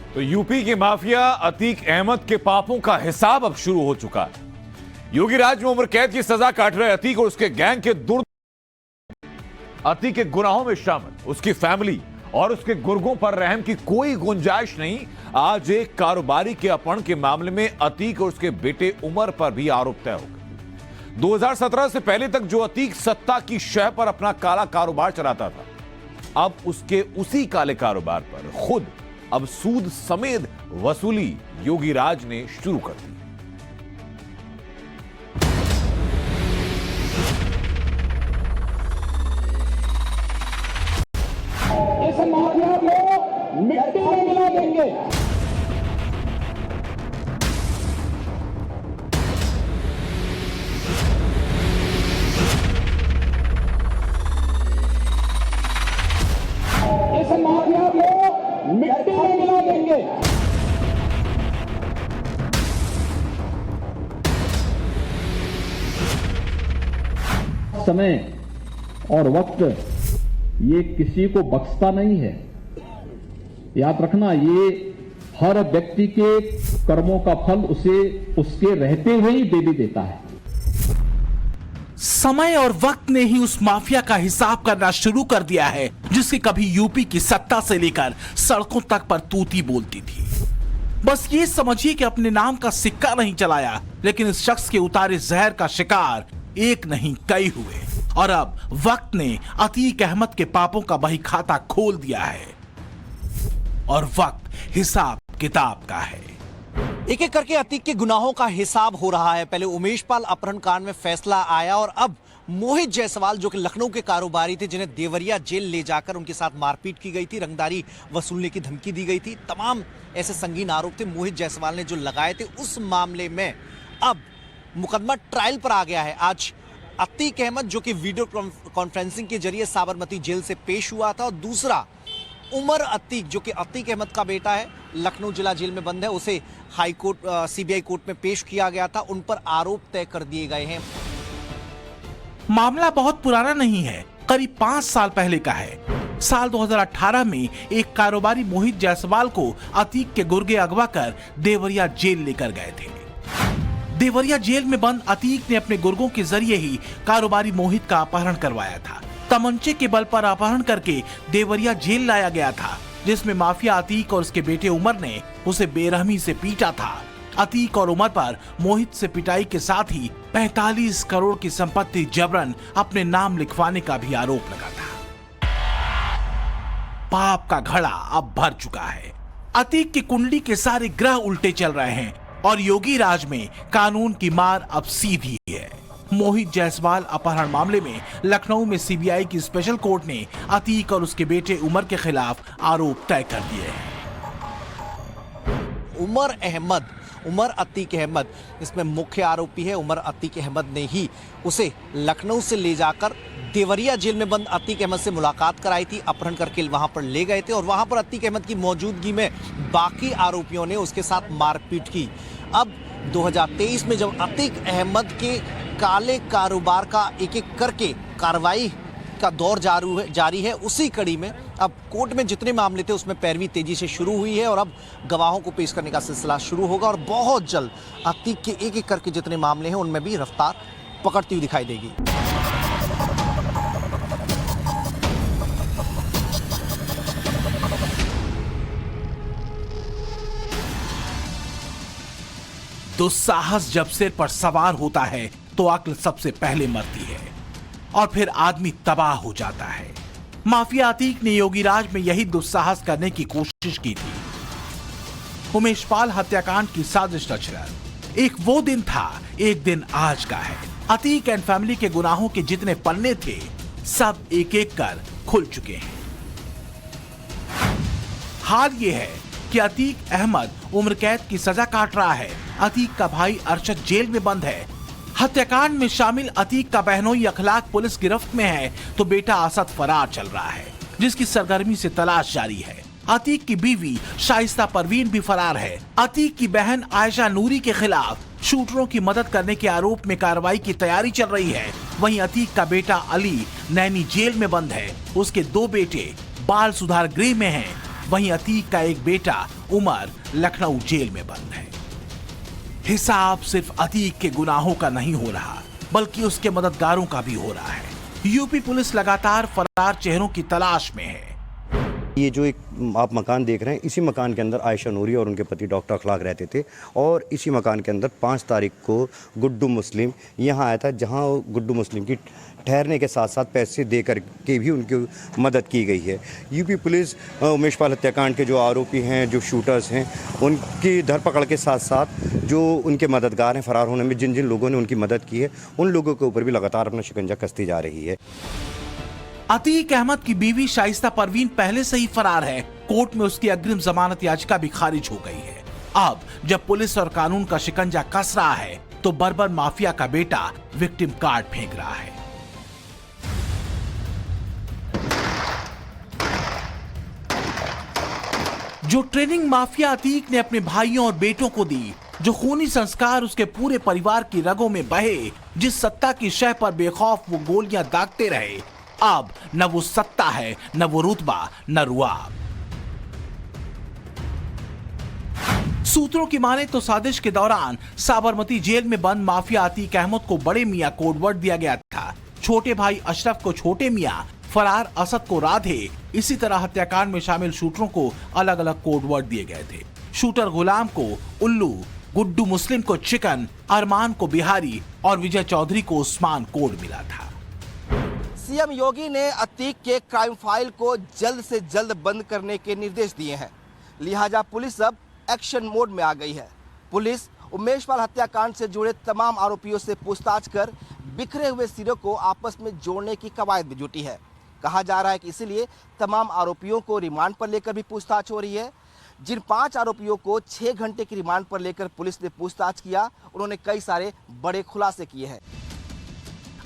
तो यूपी के माफिया अतीक अहमद के पापों का हिसाब अब शुरू हो चुका है। योगी राज में उम्र कैद की सजा काट रहे अतीक और उसके गैंग के अतीक के गुनाहों में शामिल उसकी फैमिली और उसके गुर्गों पर रहम की कोई गुंजाइश नहीं। आज एक कारोबारी के अपहरण के मामले में अतीक और उसके बेटे उमर पर भी आरोप तय हो गए। 2017 से पहले तक जो अतीक सत्ता की शह पर अपना काला कारोबार चलाता था, अब उसके उसी काले कारोबार पर खुद अब सूद समेत वसूली योगी राज ने शुरू कर दी। इस माफिया को मिट्टी में मिला देंगे। इस माफिया को मिट्टी में मिला देंगे। समय और वक्त ये किसी को बख्शता नहीं है। याद रखना, ये हर व्यक्ति के कर्मों का फल उसे उसके रहते हुए ही दे भी देता है। समय और वक्त ने ही उस माफिया का हिसाब करना शुरू कर दिया है जिसकी कभी यूपी की सत्ता से लेकर सड़कों तक पर तूती बोलती थी। बस ये समझिए कि अपने नाम का सिक्का नहीं चलाया, लेकिन इस शख्स के उतारे जहर का शिकार एक नहीं कई हुए और अब वक्त ने अतीक अहमद के पापों का बही खाता खोल दिया है और वक्त हिसाब किताब का है। एक एक करके अतीक के गुनाहों का हिसाब हो रहा है। पहले उमेश पाल अपहरण कांड में फैसला आया और अब मोहित जायसवाल जो कि लखनऊ के कारोबारी थे, जिन्हें देवरिया जेल ले जाकर उनके साथ मारपीट की गई थी, रंगदारी वसूलने की धमकी दी गई थी, तमाम ऐसे संगीन आरोप थे मोहित जायसवाल ने जो लगाए थे। उस मामले में अब मुकदमा ट्रायल पर आ गया है। आज अतीक अहमद जो कि वीडियो कॉन्फ्रेंसिंग के जरिए साबरमती जेल से पेश हुआ था और दूसरा उमर अतीक जो कि अतीक अहमद का बेटा है, लखनऊ जिला जेल में बंद है, उसे हाई कोर्ट सीबीआई कोर्ट में पेश किया गया था। उन पर आरोप तय कर दिए गए हैं। मामला बहुत पुराना नहीं है, करीब 5 साल पहले का है। साल 2018 में एक कारोबारी मोहित जायसवाल को अतीक के गुर्गे अगवा कर देवरिया जेल लेकर गए थे। देवरिया जेल में बंद अतीक ने अपने गुर्गों के जरिए ही कारोबारी मोहित का अपहरण करवाया था। तमंचे के बल पर अपहरण करके देवरिया जेल लाया गया था, जिसमें माफिया अतीक और उसके बेटे उमर ने उसे बेरहमी से पीटा था। अतीक और उमर पर मोहित से पिटाई के साथ ही 45 करोड़ की संपत्ति जबरन अपने नाम लिखवाने का भी आरोप लगा था। पाप का घड़ा अब भर चुका है। अतीक की कुंडली के सारे ग्रह उल्टे चल रहे हैं और योगी राज में कानून की मार अब सीधी है। मोहित जायसवाल अपहरण मामले में लखनऊ में सीबीआई की स्पेशल कोर्ट ने अतीक और उसके बेटे उमर के खिलाफ आरोप तय कर दिए हैं। उमर अतीक अहमद इसमें मुख्य आरोपी है। उमर अतीक अहमद ने ही उसे लखनऊ से ले जाकर देवरिया जेल में बंद अतीक अहमद से मुलाकात कराई थी, अपहरण करके वहां पर ले गए थे और वहां पर अतीक अहमद की मौजूदगी में बाकी आरोपियों ने उसके साथ मारपीट की। अब 2023 में जब अतीक अहमद के काले कारोबार का एक एक करके कार्रवाई का दौर जारी है, उसी कड़ी में अब कोर्ट में जितने मामले थे उसमें पैरवी तेजी से शुरू हुई है और अब गवाहों को पेश करने का सिलसिला शुरू होगा और बहुत जल्द अतीक के एक एक करके जितने मामले हैं उनमें भी रफ्तार पकड़ती हुई दिखाई देगी। दुस्साहस जब सिर पर सवार होता है तो अक्ल सबसे पहले मरती है और फिर आदमी तबाह हो जाता है। माफिया अतीक ने योगी राज में यही दुस्साहस करने की कोशिश की थी। उमेश पाल हत्याकांड की साजिश रचकर एक वो दिन था, एक दिन आज का है। अतीक एंड फैमिली के गुनाहों के जितने पन्ने थे सब एक एक कर खुल चुके हैं। हाल ये है कि अतीक अहमद उम्र कैद की सजा काट रहा है। अतीक का भाई अरशद जेल में बंद है। हत्याकांड में शामिल अतीक का बहनोई अखलाक पुलिस गिरफ्त में है तो बेटा असद फरार चल रहा है, जिसकी सरगर्मी से तलाश जारी है। अतीक की बीवी शाइस्ता परवीन भी फरार है। अतीक की बहन आयशा नूरी के खिलाफ शूटरों की मदद करने के आरोप में कार्रवाई की तैयारी चल रही है। वहीं अतीक का बेटा अली नैनी जेल में बंद है। उसके 2 बेटे बाल सुधार गृह में हैं। वहीं अतीक का एक बेटा उमर लखनऊ जेल में बंद है। हिसाब सिर्फ अतीक के गुनाहों का नहीं हो रहा, बल्कि उसके मददगारों का भी हो रहा है। यूपी पुलिस लगातार फरार चेहरों की तलाश में है। ये जो एक आप मकान देख रहे हैं, इसी मकान के अंदर आयशा नूरी और उनके पति डॉक्टर अखलाक रहते थे और इसी मकान के अंदर 5 तारीख को गुड्डू मुस्लिम यहाँ आया था, जहाँ गुड्डू मुस्लिम की ठहरने के साथ साथ पैसे दे कर के भी उनकी मदद की गई है। यूपी पुलिस उमेश पाल हत्याकांड के जो आरोपी हैं, जो शूटर्स हैं, उनकी धरपकड़ के साथ साथ जो उनके मददगार हैं फरार होने में, जिन जिन लोगों ने उनकी मदद की है, उन लोगों के ऊपर भी लगातार अपना शिकंजा कसती जा रही है। अतीक अहमद की बीवी शाइस्ता परवीन पहले से ही फरार है। कोर्ट में उसकी अग्रिम जमानत याचिका भी खारिज हो गई है। अब जब पुलिस और कानून का शिकंजा कस रहा है, तो बर्बर माफिया का बेटा विक्टिम कार्ड फेंक रहा है। जो ट्रेनिंग माफिया अतीक ने अपने भाइयों और बेटों को दी, जो खूनी संस्कार उसके पूरे परिवार की रगों में बहे, जिस सत्ता की शह पर बेखौफ वो गोलियां दागते रहे, अब न वो सत्ता है, न वो रुतबा, न रुआब। सूत्रों की माने तो साजिश के दौरान साबरमती जेल में बंद माफिया अतीक अहमद को बड़े मियां कोडवर्ड दिया गया था। छोटे भाई अशरफ को छोटे मियां, फरार असद को राधे, इसी तरह हत्याकांड में शामिल शूटरों को अलग अलग कोडवर्ड दिए गए थे। शूटर गुलाम को उल्लू, गुड्डू मुस्लिम को चिकन, अरमान को बिहारी और विजय चौधरी को उस्मान कोड मिला था। सीएम योगी ने अतीक के क्राइम फाइल को जल्द से जल्द बंद करने के निर्देश दिए हैं, लिहाजा पुलिस अब एक्शन मोड में आ गई है। पुलिस उमेश पाल हत्याकांड से जुड़े तमाम आरोपियों से पूछताछ कर बिखरे हुए सिरों को आपस में जोड़ने की कवायद में जुटी है। कहा जा रहा है कि इसीलिए तमाम आरोपियों को रिमांड पर लेकर भी पूछताछ हो रही है। जिन 5 आरोपियों को 6 घंटे की रिमांड पर लेकर पुलिस ने पूछताछ किया, उन्होंने कई सारे बड़े खुलासे किए हैं।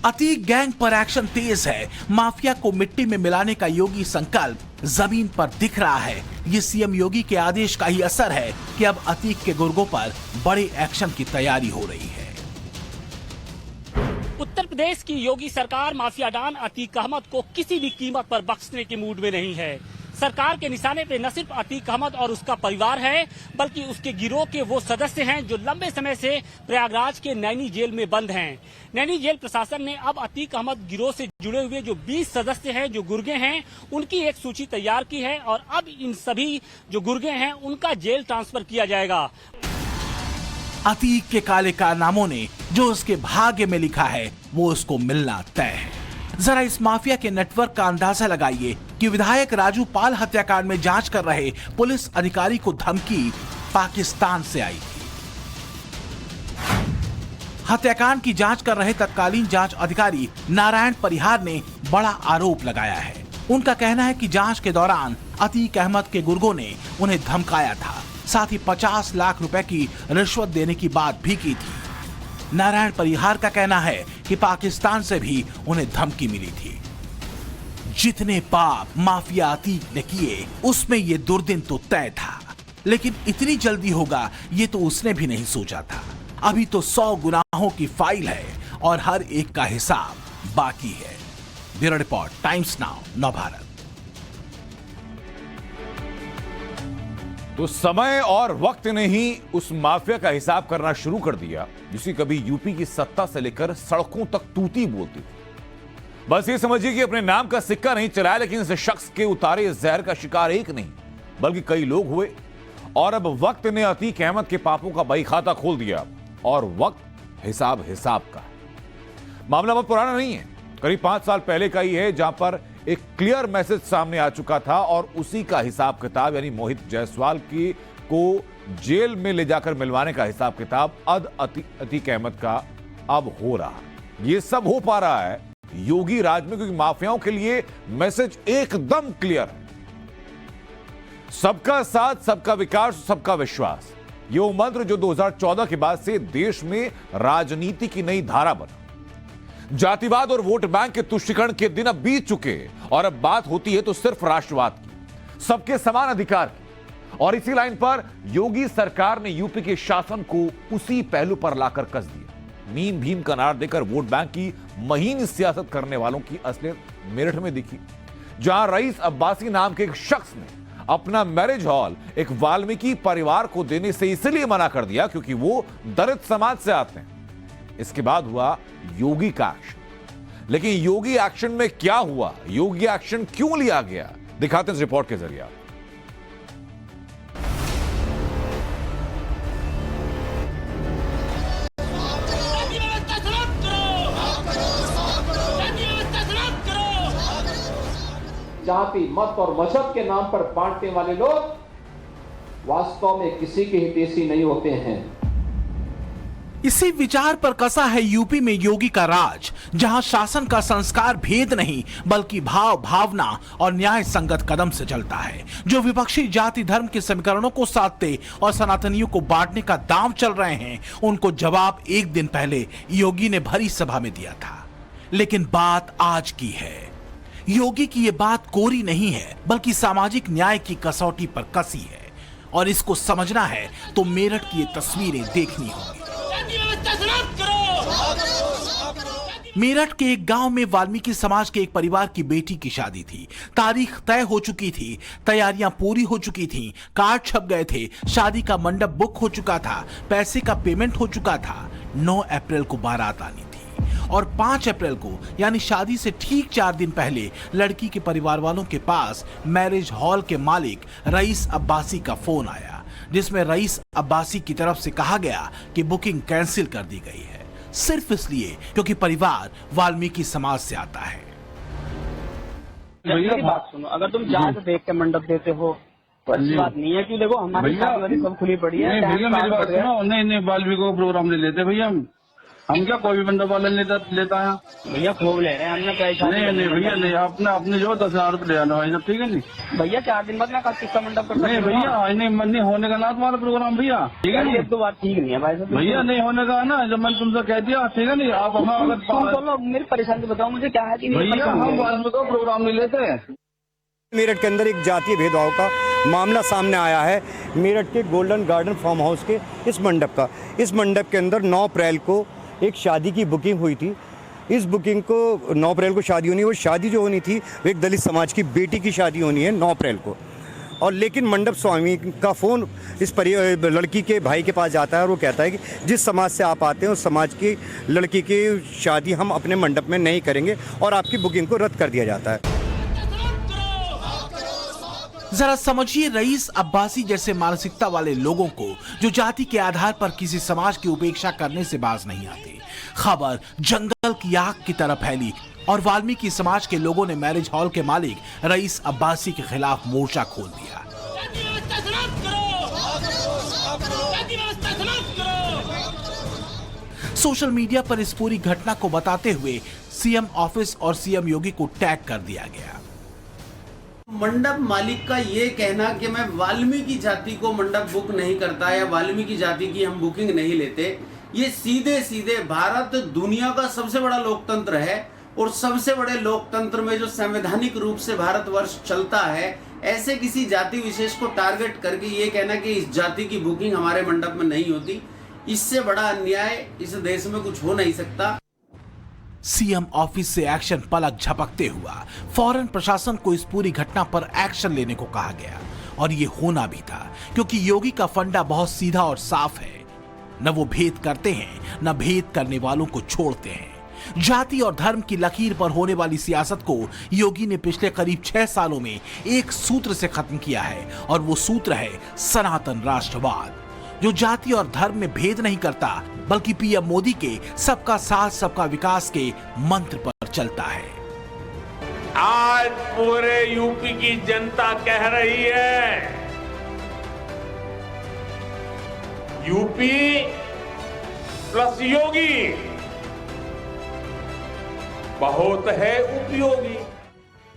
अतीक गैंग पर एक्शन तेज है। माफिया को मिट्टी में मिलाने का योगी संकल्प जमीन पर दिख रहा है। ये सीएम योगी के आदेश का ही असर है कि अब अतीक के गुर्गों पर बड़े एक्शन की तैयारी हो रही है। उत्तर प्रदेश की योगी सरकार माफिया डॉन अतीक अहमद को किसी भी कीमत पर बख्शने के मूड में नहीं है। सरकार के निशाने पे न सिर्फ अतीक अहमद और उसका परिवार है, बल्कि उसके गिरोह के वो सदस्य हैं जो लंबे समय से प्रयागराज के नैनी जेल में बंद हैं। नैनी जेल प्रशासन ने अब अतीक अहमद गिरोह से जुड़े हुए जो 20 सदस्य हैं, जो गुर्गे हैं, उनकी एक सूची तैयार की है और अब इन सभी जो गुर्गे हैं उनका जेल ट्रांसफर किया जाएगा। अतीक के काले कारनामों ने जो उसके भाग्य में लिखा है, वो उसको मिलना तय है। जरा इस माफिया के नेटवर्क का अंदाजा लगाइए कि विधायक राजू पाल हत्याकांड में जांच कर रहे पुलिस अधिकारी को धमकी पाकिस्तान से आई थी। हत्याकांड की जांच कर रहे तत्कालीन जांच अधिकारी नारायण परिहार ने बड़ा आरोप लगाया है। उनका कहना है कि जांच के दौरान अतीक अहमद के गुर्गों ने उन्हें धमकाया था, साथ ही 50 लाख रुपए की रिश्वत देने की बात भी की थी। नारायण परिहार का कहना है कि पाकिस्तान से भी उन्हें धमकी मिली थी। जितने पाप माफिया अतीक ने किए, उसमें ये दुर्दिन तो तय था, लेकिन इतनी जल्दी होगा ये तो उसने भी नहीं सोचा था। अभी तो 100 गुनाहों की फाइल है और हर एक का हिसाब बाकी है। Bureau report, times now, Navbharat. तो समय और वक्त ने ही उस माफिया का हिसाब करना शुरू कर दिया जिसे कभी यूपी की सत्ता से लेकर सड़कों तक तूती बोलती थी। बस ये समझिए कि अपने नाम का सिक्का नहीं चलाया, लेकिन इस शख्स के उतारे जहर का शिकार एक नहीं बल्कि कई लोग हुए। और अब वक्त ने अतीक अहमद के पापों का बही खाता खोल दिया और वक्त हिसाब का है। मामला बहुत पुराना नहीं है, करीब 5 साल पहले का ही है, जहां पर एक क्लियर मैसेज सामने आ चुका था और उसी का हिसाब किताब यानी मोहित जायसवाल को जेल में ले जाकर मिलवाने का हिसाब किताब अतीक अहमद का अब हो रहा। ये सब हो पा रहा है योगी राज में, क्योंकि माफियाओं के लिए मैसेज एकदम क्लियर है। सबका साथ, सबका विकास, सबका विश्वास, ये वो मंत्र जो 2014 के बाद से देश में राजनीति की नई धारा बना। जातिवाद और वोट बैंक के तुष्टीकरण के दिन अब बीत चुके और अब बात होती है तो सिर्फ राष्ट्रवाद की, सबके समान अधिकार की। और इसी लाइन पर योगी सरकार ने यूपी के शासन को उसी पहलू पर लाकर कस दिया। नीम भीम का नारा देकर वोट बैंक की महीन सियासत करने वालों की असलियत मेरठ में दिखी, जहां रईस अब्बासी नाम के एक शख्स ने अपना मैरिज हॉल एक वाल्मीकि परिवार को देने से इसलिए मना कर दिया क्योंकि वो दलित समाज से आते हैं। इसके बाद हुआ योगी का एक्शन। लेकिन योगी एक्शन में क्या हुआ, योगी एक्शन क्यों लिया गया, दिखाते हैं इस रिपोर्ट के जरिए। जाति, मत और मजहब के नाम पर बांटने वाले लोग वास्तव में किसी के हितैषी नहीं होते हैं। इसी विचार पर कसा है यूपी में योगी का राज, जहां शासन का संस्कार भेद नहीं बल्कि भाव, भावना और न्याय संगत कदम से चलता है। जो विपक्षी जाति धर्म के समीकरणों को साधते और सनातनियों को बांटने का दांव चल रहे हैं, उनको जवाब एक दिन पहले योगी ने भरी सभा में दिया था। लेकिन बात आज की है। योगी की ये बात कोरी नहीं है बल्कि सामाजिक न्याय की कसौटी पर कसी है, और इसको समझना है तो मेरठ की ये तस्वीरें देखनी होंगी। मेरठ के एक गांव में वाल्मीकि समाज के एक परिवार की बेटी की शादी थी। तारीख तय हो चुकी थी, तैयारियां पूरी हो चुकी थीं, कार्ड छप गए थे, शादी का मंडप बुक हो चुका था, पैसे का पेमेंट हो चुका था। 9 अप्रैल को बारात आनी थी और 5 अप्रैल को यानी शादी से ठीक 4 दिन पहले लड़की के परिवार वालों के पास मैरिज हॉल के मालिक रईस अब्बासी का फोन आया, जिसमें रईस अब्बासी की तरफ से कहा गया कि बुकिंग कैंसिल कर दी गई है, सिर्फ इसलिए क्योंकि परिवार वाल्मीकि समाज से आता है। मेरी बात सुनो, अगर तुम जाके देख के मंडप देते हो तो अच्छी बात नहीं है, क्यों? देखो हमारी शादी सब खुली पड़ी है। भैया मेरी बात सुनो, नहीं वाल्मीकि को प्रोग्राम नहीं लेते भैया, हम क्या कोई भी मंडप वाला लेता है भैया? खूब ले रहे हैं हमने पैसा। नहीं भैया नहीं, अपने जो 10,000 रुपये ले आना भाई सब, ठीक है नहीं भैया 4 दिन बाद मैं किसका मंडप करता? नहीं भैया, नहीं होने का ना तुम्हारा प्रोग्राम भैया, ठीक है। एक तो बात ठीक नहीं है भाई साहब भैया, नहीं होने का ना, जब मैंने तुमसे कह दिया, ठीक है नहीं। आप अगर मेरी परेशानी बताओ मुझे क्या है कि भैया हम वाल्मीकि को प्रोग्राम नहीं लेते। मेरठ के अंदर एक जातीय भेदभाव का मामला सामने आया है। मेरठ के गोल्डन गार्डन फार्म हाउस के इस मंडप के अंदर 9 अप्रैल को एक शादी की बुकिंग हुई थी। इस बुकिंग को 9 अप्रैल को शादी होनी, वो शादी जो होनी थी वो एक दलित समाज की बेटी की शादी होनी है 9 अप्रैल को। और लेकिन मंडप स्वामी का फ़ोन इस लड़की के भाई के पास जाता है और वो कहता है कि जिस समाज से आप आते हैं उस समाज की लड़की की शादी हम अपने मंडप में नहीं करेंगे और आपकी बुकिंग को रद्द कर दिया जाता है। जरा समझिए रईस अब्बासी जैसे मानसिकता वाले लोगों को, जो जाति के आधार पर किसी समाज की उपेक्षा करने से बाज नहीं आते। खबर जंगल की आग की तरह फैली और वाल्मीकि समाज के लोगों ने मैरिज हॉल के मालिक रईस अब्बासी के खिलाफ मोर्चा खोल दिया। सोशल मीडिया पर इस पूरी घटना को बताते हुए सीएम ऑफिस और सीएम योगी को टैग कर दिया गया। मंडप मालिक का ये कहना कि मैं वाल्मीकि जाति को मंडप बुक नहीं करता या वाल्मीकि जाति की हम बुकिंग नहीं लेते, ये सीधे सीधे भारत दुनिया का सबसे बड़ा लोकतंत्र है और सबसे बड़े लोकतंत्र में जो संवैधानिक रूप से भारतवर्ष चलता है, ऐसे किसी जाति विशेष को टारगेट करके ये कहना कि इस जाति की बुकिंग हमारे मंडप में नहीं होती, इससे बड़ा अन्याय इस देश में कुछ हो नहीं सकता। सीएम ऑफिस से एक्शन पलक झपकते हुआ फौरन प्रशासन को इस पूरी घटना पर एक्शन लेने को कहा गया और ये होना भी था, क्योंकि योगी का फंडा बहुत सीधा और साफ है। न वो भेद करते हैं, न भेद करने वालों को छोड़ते हैं। जाति और धर्म की लकीर पर होने वाली सियासत को योगी ने पिछले करीब 6 सालों में एक सूत्र से खत्म किया है और वो सूत्र है सनातन राष्ट्रवाद, जो जाति और धर्म में भेद नहीं करता बल्कि पीएम मोदी के सबका साथ सबका विकास के मंत्र पर चलता है। आज पूरे यूपी की जनता कह रही है, यूपी प्लस योगी बहुत है उपयोगी।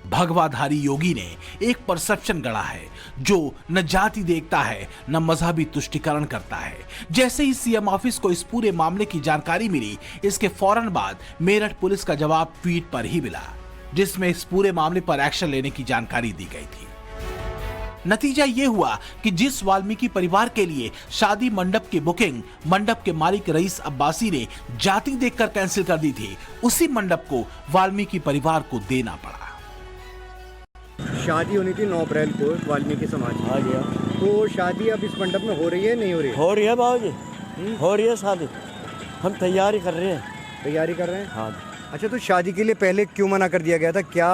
भगवाधारी योगी ने एक परसेप्शन गढ़ा है जो न जाति देखता है न मजहबी तुष्टिकरण करता है। जैसे ही सीएम ऑफिस को इस पूरे मामले की जानकारी मिली, इसके फौरन बाद मेरठ पुलिस का जवाब ट्वीट पर ही मिला, जिसमें इस पूरे मामले पर एक्शन लेने की जानकारी दी गई थी। नतीजा ये हुआ कि जिस वाल्मीकि परिवार के लिए शादी मंडप की बुकिंग मंडप के मालिक रईस अब्बासी ने जाति देखकर कैंसिल कर दी थी, उसी मंडप को वाल्मीकि परिवार को देना पड़ा। शादी होनी थी 9 अप्रैल को वाल्मीकि समाज की। हाँ जी। तो शादी अब इस मंडप में हो रही है नहीं हो रही है? हो रही है बाबू जी, हो रही है शादी। हम तैयारी कर रहे हैं। तैयारी कर रहे हैं? हाँ। अच्छा, तो शादी के लिए पहले क्यों मना कर दिया गया था? क्या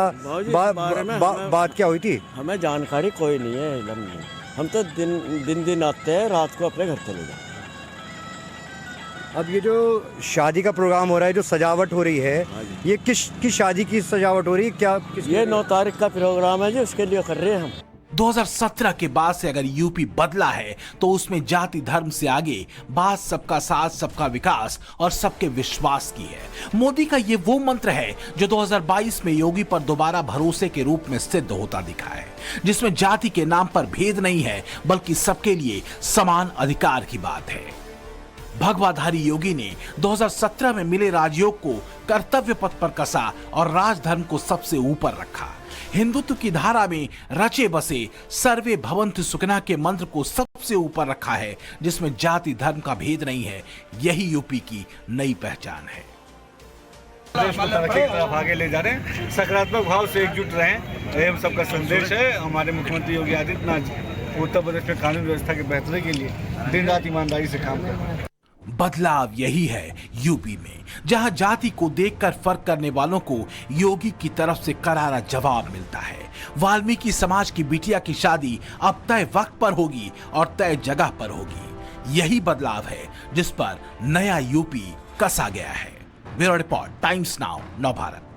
बात क्या हुई थी? हमें जानकारी कोई नहीं है, इल्म नहीं। हम तो दिन आते हैं, रात को अपने घर चले जाते। अब ये जो शादी का प्रोग्राम हो रहा है, जो सजावट हो रही है, ये किस शादी की सजावट हो रही है? क्या ये 9 तारीख का प्रोग्राम है जो उसके लिए कर रहे हैं हम। 2017 के बाद से अगर यूपी बदला है तो उसमें जाति धर्म से आगे बात सबका साथ, सबका विकास और सबके विश्वास की है। मोदी का ये वो मंत्र है जो 2022 में योगी पर दोबारा भरोसे के रूप में सिद्ध होता दिखा है, जिसमें जाति के नाम पर भेद नहीं है बल्कि सबके लिए समान अधिकार की बात है। भगवाधारी योगी ने 2017 में मिले राजयोग को कर्तव्य पथ पर कसा और राजधर्म को सबसे ऊपर रखा। हिंदुत्व की धारा में रचे बसे सर्वे भवन्तु सुखिनः के मंत्र को सबसे ऊपर रखा है, जिसमें जाति धर्म का भेद नहीं है। यही यूपी की नई पहचान है। देश को तरक्की की तरफ आगे ले जा रहे हैं, सकारात्मक भाव से एकजुट रहें, ये हम सबका संदेश है। हमारे मुख्यमंत्री योगी आदित्यनाथ उत्तर प्रदेश में कानून व्यवस्था की बेहतरी के लिए दिन रात ईमानदारी से काम कर रहे हैं। बदलाव यही है यूपी में, जहां जाति को देखकर फर्क करने वालों को योगी की तरफ से करारा जवाब मिलता है। वाल्मीकि समाज की बिटिया की शादी अब तय वक्त पर होगी और तय जगह पर होगी। यही बदलाव है जिस पर नया यूपी कसा गया है। Bureau report, times now, Navbharat.